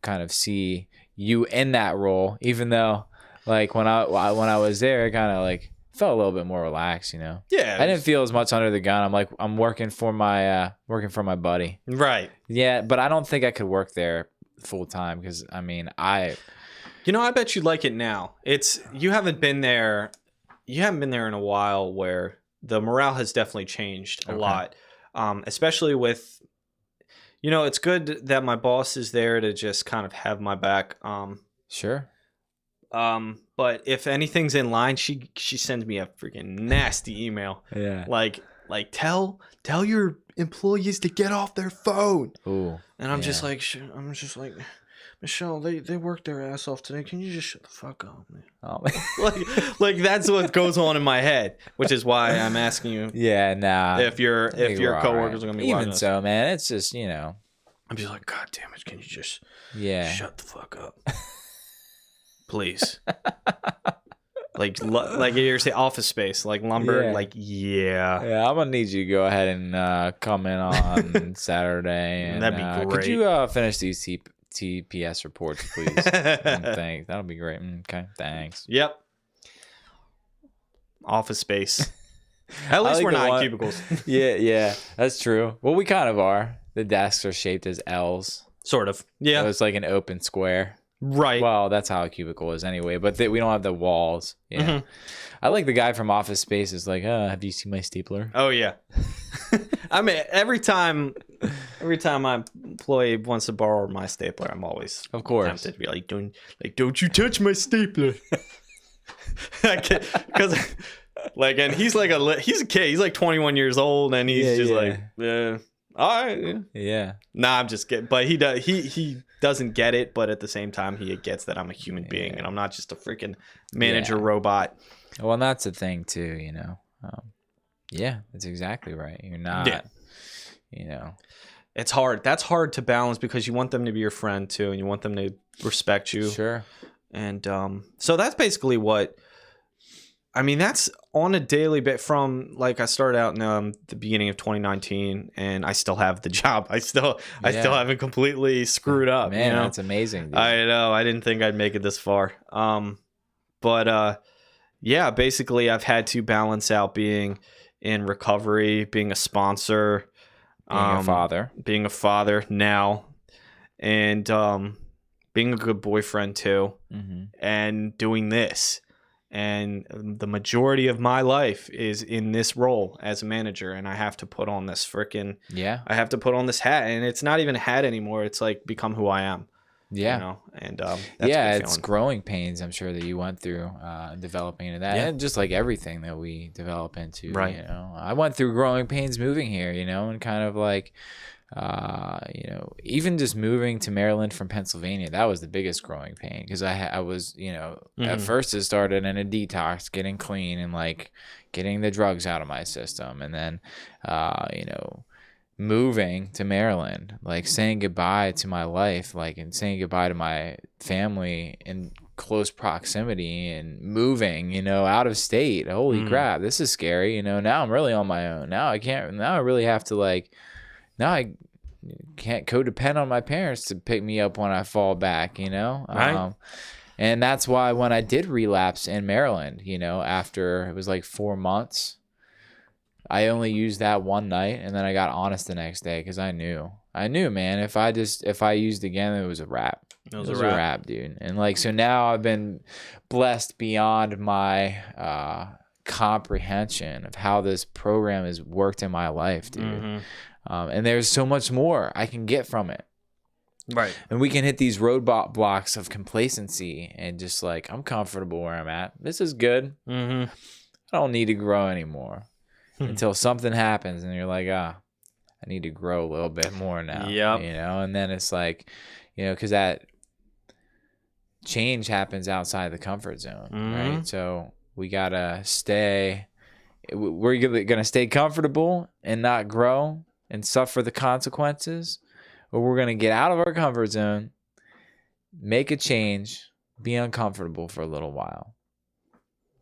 kind of see you in that role. Even though, like when I was there, I kind of like felt a little bit more relaxed. Yeah, I didn't feel as much under the gun. I'm like I'm working for my buddy. Right. Yeah, but I don't think I could work there full time because I bet you'd like it now. You haven't been there in a while where the morale has definitely changed a lot. especially with, it's good that my boss is there to just kind of have my back. Sure. But if anything's in line, she sends me a freaking nasty email. Yeah. Like tell your employees to get off their phone. Ooh. And I'm just like, Michelle, they worked their ass off today. Can you just shut the fuck up, man? Oh. like that's what goes on in my head, which is why I'm asking you. Yeah, nah. If your coworkers are gonna be even watching so, this. Man, it's just I'm just like, God damn it! Can you just shut the fuck up, please? like you're saying, Office Space, like lumber, Yeah, I'm gonna need you to go ahead and come in on Saturday, and that'd be great. Could you finish these TPS reports, please? Thanks. That'll be great. Okay, thanks. Yep. Office Space. At least we're not in cubicles. yeah, that's true. Well, we kind of are. The desks are shaped as L's. Sort of. Yeah. So it's like an open square. Right. Well, that's how a cubicle is anyway, but we don't have the walls. Yeah. Mm-hmm. I like the guy from Office Space is like, have you seen my stapler? Oh, yeah. I mean, every time my employee wants to borrow my stapler, I'm always tempted to be like, don't you touch my stapler. Because and he's he's a kid. He's like 21 years old, and he's like, all right. Yeah. Nah, I'm just kidding. But he doesn't get it, but at the same time, he gets that I'm a human being and I'm not just a freaking manager robot. Well, and that's the thing too, yeah, that's exactly right. You're not, It's hard. That's hard to balance because you want them to be your friend too, and you want them to respect you. Sure. And so that's basically that's on a daily bit from I started out in the beginning of 2019, and I still have the job. I still haven't completely screwed up. Man, that's amazing. Dude. I know. I didn't think I'd make it this far. But basically I've had to balance out being in recovery, being a sponsor, being a father now, and being a good boyfriend too, and doing this. And the majority of my life is in this role as a manager, and I have to put on this I have to put on this hat, and it's not even a hat anymore. It's like become who I am. Yeah. And that's it's growing pains, I'm sure, that you went through developing into that. And just like everything that we develop into, right. I went through growing pains moving here, and kind of like, even just moving to Maryland from Pennsylvania, that was the biggest growing pain because I was, at first it started in a detox, getting clean and like getting the drugs out of my system. And then, moving to Maryland, like saying goodbye to my life, and saying goodbye to my family in close proximity and moving, out of state. Holy crap, this is scary. Now I'm really on my own. Now I really have to now I can't codepend on my parents to pick me up when I fall back, Right. And that's why when I did relapse in Maryland, after it was like 4 months, I only used that one night, and then I got honest the next day because I knew, man, if I used again, it was a wrap. It was a wrap, dude. And so now I've been blessed beyond my comprehension of how this program has worked in my life, dude. And there's so much more I can get from it. Right. And we can hit these roadblocks of complacency and just I'm comfortable where I'm at. This is good. I don't need to grow anymore. Until something happens and you're like, I need to grow a little bit more now. Yep. And then it's because that change happens outside the comfort zone, right? So we gotta we're gonna stay comfortable and not grow and suffer the consequences, or we're gonna get out of our comfort zone, make a change, be uncomfortable for a little while.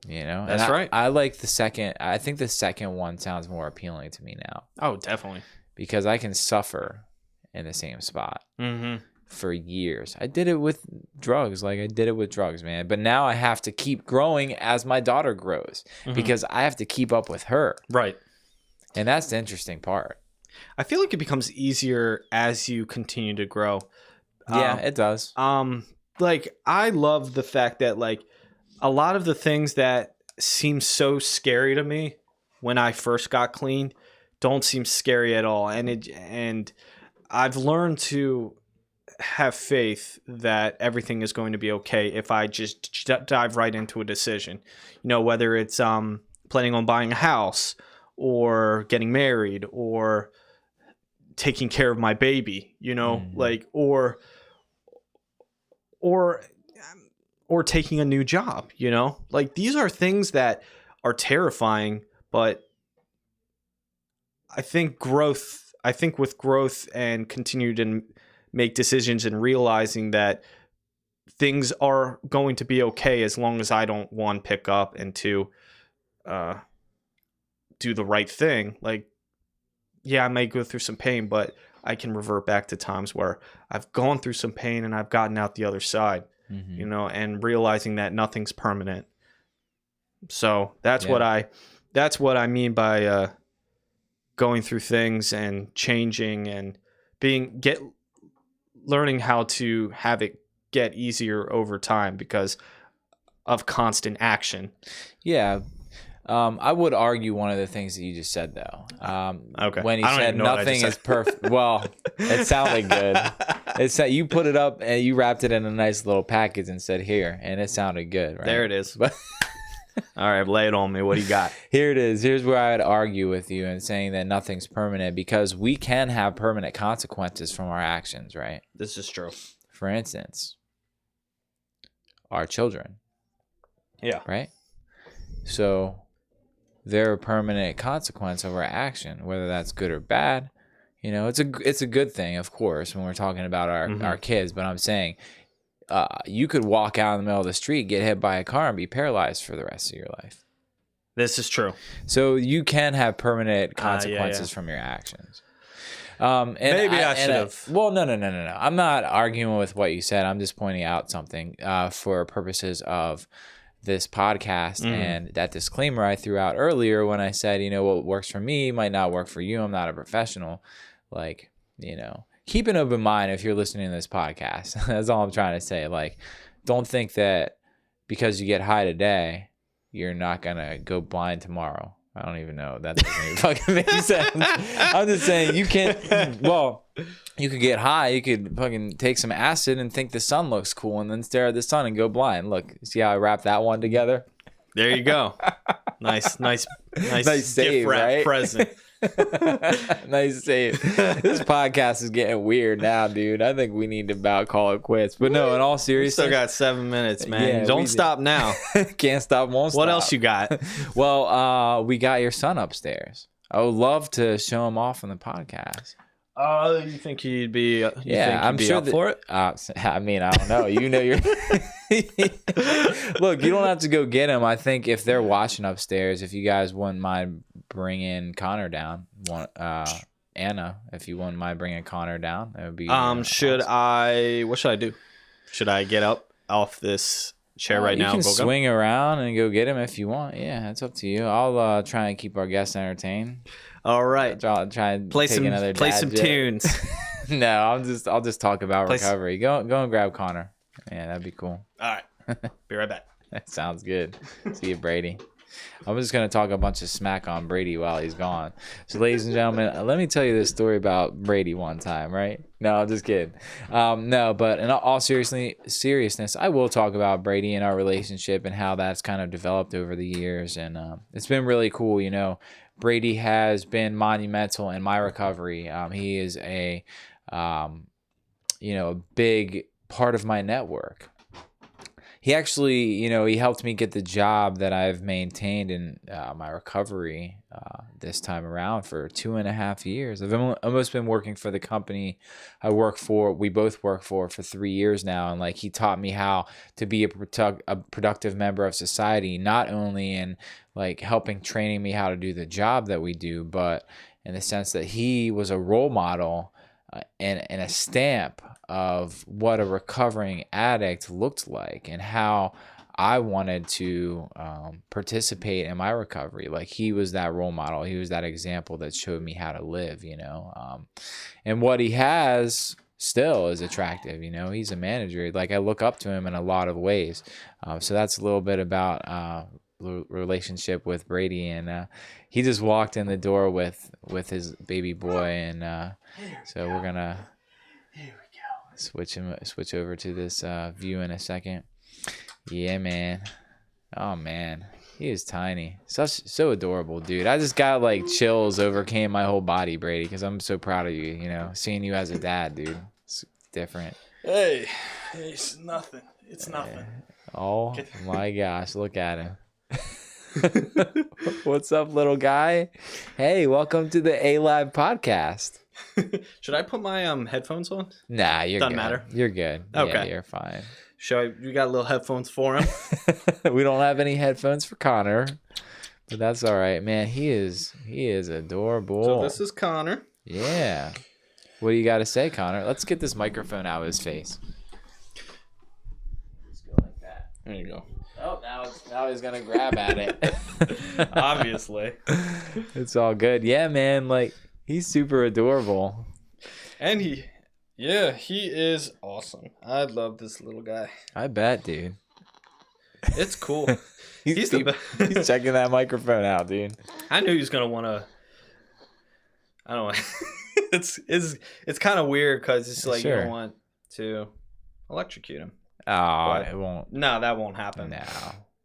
That's right. I like the second. I think the second one sounds more appealing to me now. Oh, definitely. Because I can suffer in the same spot for years. I did it with drugs. Man. But now I have to keep growing as my daughter grows because I have to keep up with her. Right. And that's the interesting part. I feel like it becomes easier as you continue to grow. Yeah, it does. I love the fact that a lot of the things that seem so scary to me when I first got clean don't seem scary at all. And I've learned to have faith that everything is going to be okay if I just dive right into a decision. Whether it's planning on buying a house or getting married or taking care of my baby, like or taking a new job, like these are things that are terrifying, but I think with growth and continue to make decisions and realizing that things are going to be okay as long as I don't, one, pick up, and two, do the right thing. Like, yeah, I may go through some pain, but I can revert back to times where I've gone through some pain and I've gotten out the other side, and realizing that nothing's permanent. So that's what I mean by going through things and changing and learning how to have it get easier over time because of constant action. Yeah. I would argue one of the things that you just said, though. Okay. When you said nothing is perfect. Well, it sounded good. You put it up and you wrapped it in a nice little package and said, here. And it sounded good, right? There it is. All right, lay it on me. What do you got? Here it is. Here's where I would argue with you in saying that nothing's permanent, because we can have permanent consequences from our actions, right? This is true. For instance, our children. Yeah. Right? So they're a permanent consequence of our action, whether that's good or bad. It's a good thing, of course, when we're talking about our kids. But I'm saying you could walk out in the middle of the street, get hit by a car, and be paralyzed for the rest of your life. This is true. So you can have permanent consequences from your actions. And maybe I should have. Well, no. I'm not arguing with what you said. I'm just pointing out something for purposes of this podcast and that disclaimer I threw out earlier when I said, what works for me might not work for you. I'm not a professional. Like, keep an open mind if you're listening to this podcast. That's all I'm trying to say. Like, don't think that because you get high today, you're not going to go blind tomorrow. I don't even know. That doesn't even fucking make sense. I'm just saying you can't. Well, you could get high. You could fucking take some acid and think the sun looks cool and then stare at the sun and go blind. Look, see how I wrapped that one together? There you go. Nice save, gift wrap right? present. Nice save. This podcast is getting weird now, dude. I think we need to about call it quits. But no, in all seriousness, still got 7 minutes, man. Yeah, don't stop now. Can't stop, won't stop. What else you got? Well, we got your son upstairs. I would love to show him off on the podcast. You think he'd be? I'm sure up for it. I mean, I don't know. You're. Look, you don't have to go get him. I think if they're watching upstairs, if you guys wouldn't mind bringing Connor down, Anna, if you wouldn't mind bringing Connor down, that would be. Should awesome. What should I do? Should I get up off this chair right now? You can swing around and go get him if you want. Yeah, it's up to you. I'll try and keep our guests entertained. All right. I'll try and play some tunes. No, I'll just talk about recovery. Go and grab Connor. Yeah, that'd be cool. All right. Be right back. That sounds good. See you, Brady. I'm just going to talk a bunch of smack on Brady while he's gone. So, ladies and gentlemen, let me tell you this story about Brady one time, right? No, I'm just kidding. No, but in all seriousness, I will talk about Brady and our relationship and how that's kind of developed over the years. And it's been really cool, Brady has been monumental in my recovery. He is a big part of my network. He actually, he helped me get the job that I've maintained in my recovery this time around for 2.5 years. I've almost been working for the company we both work for 3 years now. And he taught me how to be a productive member of society, not only in helping training me how to do the job that we do, but in the sense that he was a role model and a stamp of what a recovering addict looked like and how I wanted to participate in my recovery. He was that role model. He was that example that showed me how to live, and what he has still is attractive. He's a manager. I look up to him in a lot of ways. So that's a little bit about relationship with Brady, and he just walked in the door with his baby boy, and so we're gonna switch over to this view in a second. Yeah, man. Oh man, he is tiny, so adorable, dude. I just got like chills overcame my whole body, Brady, because I'm so proud of you. You know, seeing you as a dad, dude, it's different. Hey, it's nothing. It's nothing. Oh my gosh, look at him. What's up, little guy? Hey, welcome to the A.live podcast. Should I put my headphones on? Nah, you're Doesn't good. matter. You're good. Okay. Yeah, you're fine. You got little headphones for him? We don't have any headphones for Connor, but that's all right, man. He is adorable. So this is Connor. Yeah. What do you got to say, Connor? Let's get this microphone out of his face. Let's go like that. There you go. Oh, now he's gonna grab at it. Obviously. It's all good. Yeah, man. Like, he's super adorable. And he is awesome. I love this little guy. I bet, dude. It's cool. He's checking that microphone out, dude. I knew he was gonna want to. I don't know. It's kind of weird because it's like you don't want to electrocute him. Oh, But it won't. No, that won't happen. No.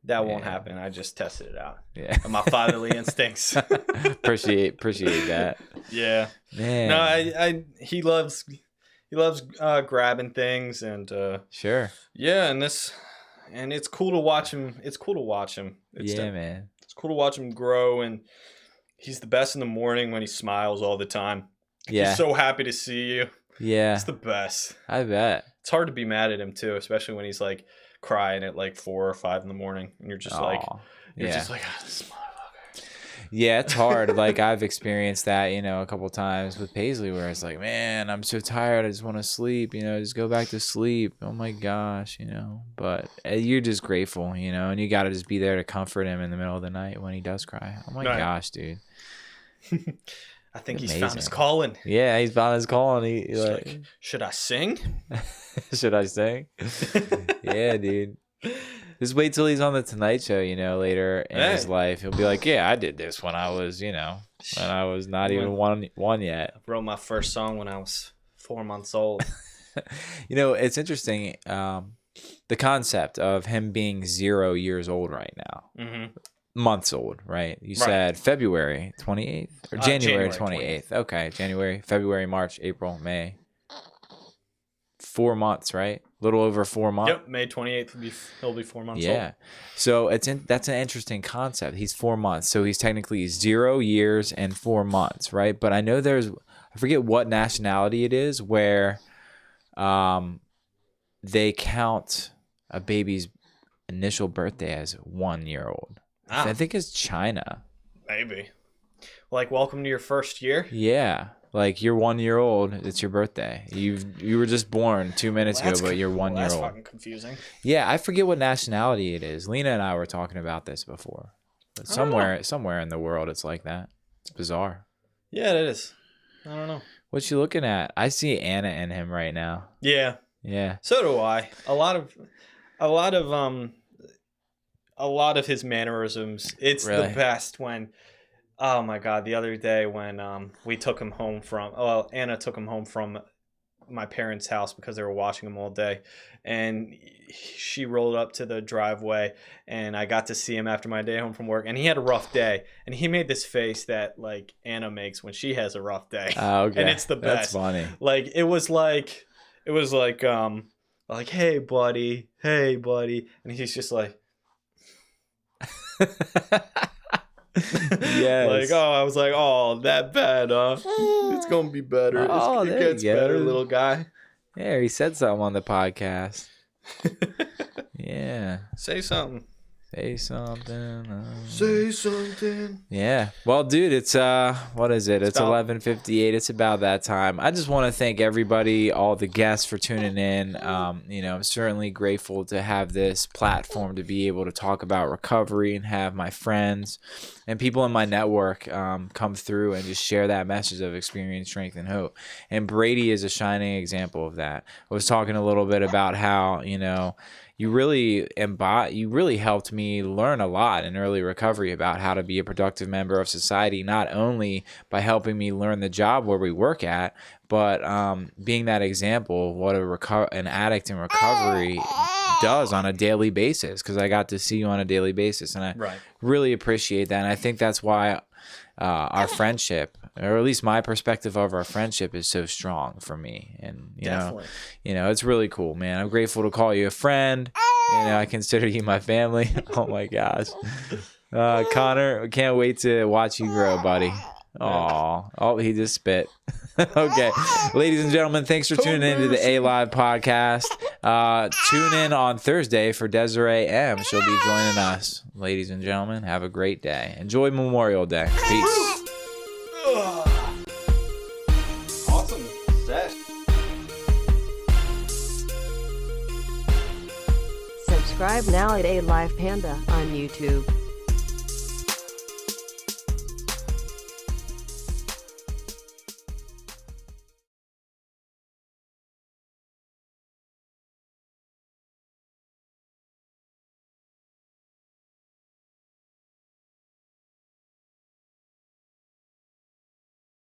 That won't happen. I just tested it out. Yeah. My fatherly instincts. appreciate that. Yeah. Man. No, he loves grabbing things and Sure. yeah, and it's cool to watch him. It's cool to watch him. Man. It's cool to watch him grow, and he's the best in the morning when he smiles all the time. Yeah. He's so happy to see you. Yeah. It's the best. I bet. It's hard to be mad at him too, especially when he's like crying at like 4 or 5 in the morning, and you're just like, this motherfucker. Yeah, it's hard. Like, I've experienced that, a couple times with Paisley, where it's like, man, I'm so tired. I just want to sleep. Just go back to sleep. Oh my gosh, But you're just grateful, and you got to just be there to comfort him in the middle of the night when he does cry. Oh my gosh, dude. I think he's found his calling. Yeah, he's found his calling. He's like, should I sing? Should I sing? Yeah, dude. Just wait till he's on the Tonight Show, later in his life. He'll be like, yeah, I did this when I was, when I was not even one yet. I wrote my first song when I was 4 months old. It's interesting, the concept of him being 0 years old right now. Mm-hmm. Months old, right? You said February 28th or January 28th. Okay, January, February, March, April, May. 4 months, right? A little over 4 months. Yep, May 28th he'll be 4 months old. Yeah. So that's an interesting concept. He's 4 months. So he's technically 0 years and 4 months, right? But I know I forget what nationality it is where they count a baby's initial birthday as 1 year old. I think it's China. Maybe. Like, welcome to your first year? Yeah. Like, you're 1 year old. It's your birthday. You were just born 2 minutes ago, but you're 1 year old. That's fucking confusing. Yeah, I forget what nationality it is. Lena and I were talking about this before. But somewhere in the world, it's like that. It's bizarre. Yeah, it is. I don't know. What you looking at? I see Anna in him right now. Yeah. Yeah. So do I. A lot of his mannerisms. It's Really? the best when, oh my God, the other day when we took him home Anna took him home from my parents' house because they were watching him all day, and she rolled up to the driveway, and I got to see him after my day home from work, and he had a rough day, and he made this face that like Anna makes when she has a rough day. Oh, okay. And it's the best. That's funny. Like it was like hey buddy, and he's just like Yes. I was like, oh, that bad, huh? It's gonna be better. Oh, it there gets you go. better, little guy. Yeah, he said something on the podcast. Yeah. Say something. Say something. Say something. Yeah. Well, dude, it's what is it? It's 11:58. It's about that time. I just want to thank everybody, all the guests for tuning in. I'm certainly grateful to have this platform to be able to talk about recovery and have my friends and people in my network come through and just share that message of experience, strength, and hope. And Brady is a shining example of that. I was talking a little bit about how, you really helped me learn a lot in early recovery about how to be a productive member of society, not only by helping me learn the job where we work at, but being that example of what an addict in recovery does on a daily basis, because I got to see you on a daily basis, and I really appreciate that. And I think that's why our friendship, or at least my perspective of our friendship, is so strong for me. And you know, it's really cool, man. I'm grateful to call you a friend. I consider you my family. Oh my gosh, Connor, can't wait to watch you grow, buddy. Oh, he just spit. Okay, ladies and gentlemen, thanks for tuning in to the A.live podcast. Tune in on Thursday for Desiree M. She'll be joining us. Ladies and gentlemen, have a great day. Enjoy Memorial Day. Peace. Awesome set. Subscribe now at A.live Panda on YouTube.